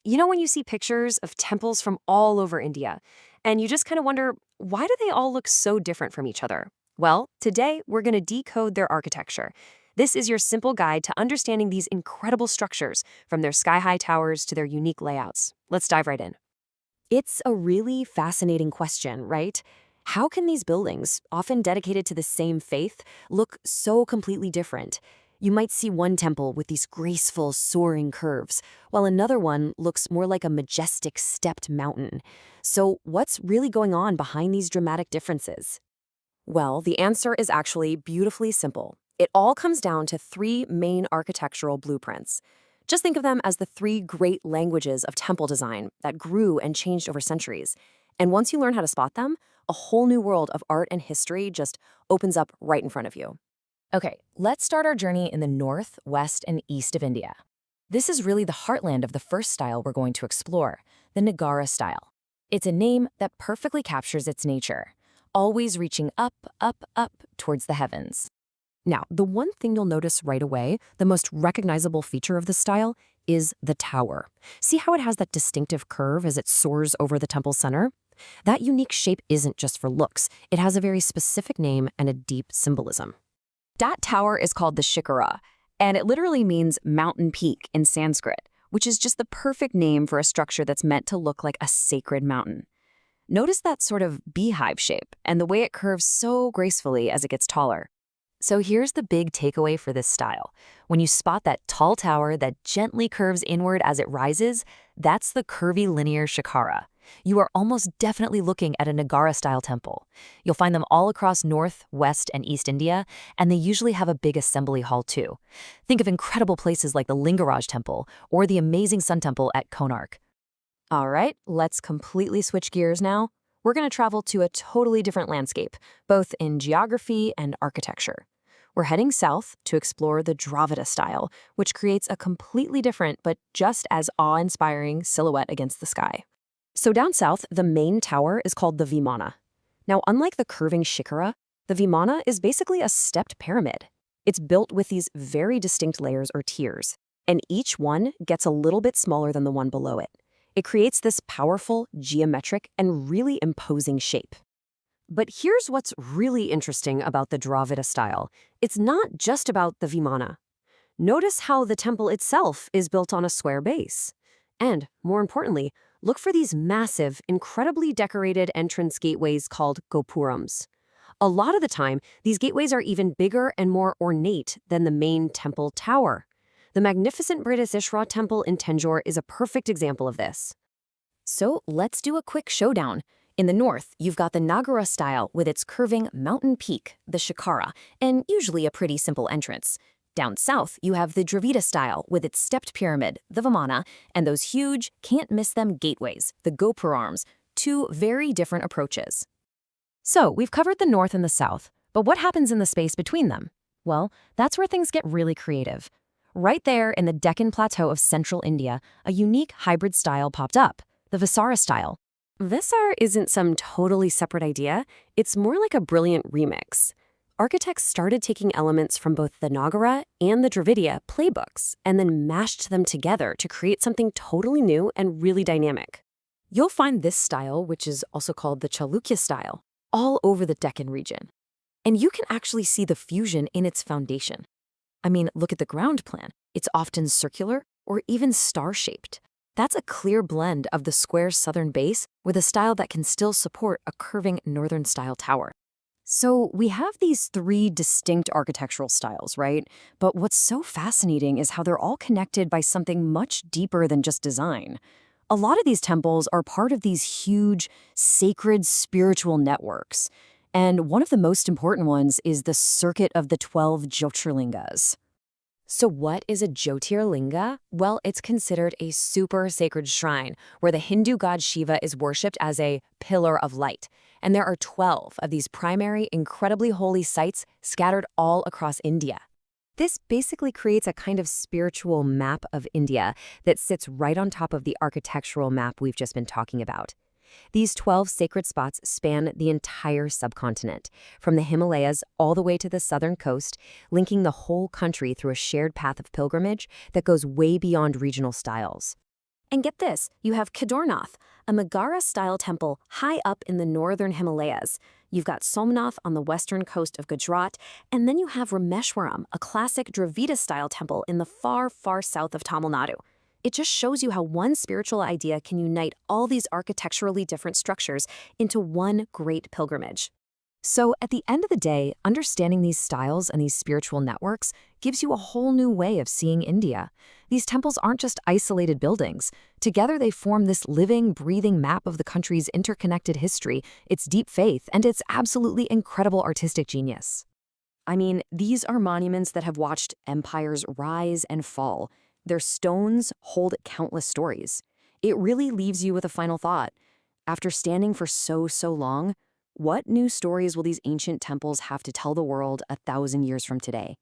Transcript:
You know when you see pictures of temples from all over India, and you just kind of wonder, why do they all look so different from each other? Well, today we're going to decode their architecture. This is your simple guide to understanding these incredible structures, from their sky-high towers to their unique layouts. Let's dive right in. It's a really fascinating question, right? How can these buildings, often dedicated to the same faith, look so completely different? You might see one temple with these graceful, soaring curves, while another one looks more like a majestic, stepped mountain. So, what's really going on behind these dramatic differences? Well, the answer is actually beautifully simple. It all comes down to three main architectural blueprints. Just think of them as the three great languages of temple design that grew and changed over centuries. And once you learn how to spot them, a whole new world of art and history just opens up right in front of you. Okay, let's start our journey in the north, west, and east of India. This is really the heartland of the first style we're going to explore, the Nagara style. It's a name that perfectly captures its nature, always reaching up, up, up towards the heavens. Now, the one thing you'll notice right away, the most recognizable feature of this style, is the tower. See how it has that distinctive curve as it soars over the temple center? That unique shape isn't just for looks. It has a very specific name and a deep symbolism. That tower is called the Shikhara, and it literally means mountain peak in Sanskrit, which is just the perfect name for a structure that's meant to look like a sacred mountain. Notice that sort of beehive shape and the way it curves so gracefully as it gets taller. So here's the big takeaway for this style. When you spot that tall tower that gently curves inward as it rises, that's the curvy linear Shikhara. You are almost definitely looking at a Nagara-style temple. You'll find them all across North, West, and East India, and they usually have a big assembly hall too. Think of incredible places like the Lingaraj Temple or the amazing Sun Temple at Konark. All right, let's completely switch gears now. We're going to travel to a totally different landscape, both in geography and architecture. We're heading south to explore the Dravida style, which creates a completely different but just as awe-inspiring silhouette against the sky. So down south, the main tower is called the Vimana. Now, unlike the curving Shikhara, the Vimana is basically a stepped pyramid. It's built with these very distinct layers or tiers, and each one gets a little bit smaller than the one below it. It creates this powerful, geometric, and really imposing shape. But here's what's really interesting about the Dravida style. It's not just about the Vimana. Notice how the temple itself is built on a square base. And, more importantly, look for these massive, incredibly decorated entrance gateways called gopurams. A lot of the time, these gateways are even bigger and more ornate than the main temple tower. The magnificent Brihadeeswara Temple in Tanjore is a perfect example of this. So let's do a quick showdown. In the north, you've got the Nagara style with its curving mountain peak, the Shikhara, and usually a pretty simple entrance. Down south, you have the Dravida style with its stepped pyramid, the Vimana, and those huge, can't-miss-them gateways, the Gopurams, two very different approaches. So we've covered the north and the south, but what happens in the space between them? Well, that's where things get really creative. Right there in the Deccan Plateau of central India, a unique hybrid style popped up, the Vesara style. Vesar isn't some totally separate idea, it's more like a brilliant remix. Architects started taking elements from both the Nagara and the Dravidia playbooks and then mashed them together to create something totally new and really dynamic. You'll find this style, which is also called the Chalukya style, all over the Deccan region. And you can actually see the fusion in its foundation. I mean, look at the ground plan. It's often circular or even star-shaped. That's a clear blend of the square southern base with a style that can still support a curving northern-style tower. So we have these three distinct architectural styles, right? But what's so fascinating is how they're all connected by something much deeper than just design. A lot of these temples are part of these huge, sacred spiritual networks. And one of the most important ones is the Circuit of the 12 Jyotirlingas. So what is a Jyotirlinga? Well, it's considered a super sacred shrine where the Hindu god Shiva is worshipped as a pillar of light. And there are 12 of these primary, incredibly holy sites scattered all across India. This basically creates a kind of spiritual map of India that sits right on top of the architectural map we've just been talking about. These 12 sacred spots span the entire subcontinent, from the Himalayas all the way to the southern coast, linking the whole country through a shared path of pilgrimage that goes way beyond regional styles. And get this, you have Kedarnath, a Megara-style temple high up in the northern Himalayas. You've got Somnath on the western coast of Gujarat, and then you have Rameshwaram, a classic Dravida-style temple in the far, far south of Tamil Nadu. It just shows you how one spiritual idea can unite all these architecturally different structures into one great pilgrimage. So, at the end of the day, understanding these styles and these spiritual networks gives you a whole new way of seeing India. These temples aren't just isolated buildings. Together, they form this living, breathing map of the country's interconnected history, its deep faith, and its absolutely incredible artistic genius. I mean, these are monuments that have watched empires rise and fall. Their stones hold countless stories. It really leaves you with a final thought. After standing for so long, what new stories will these ancient temples have to tell the world 1,000 years from today?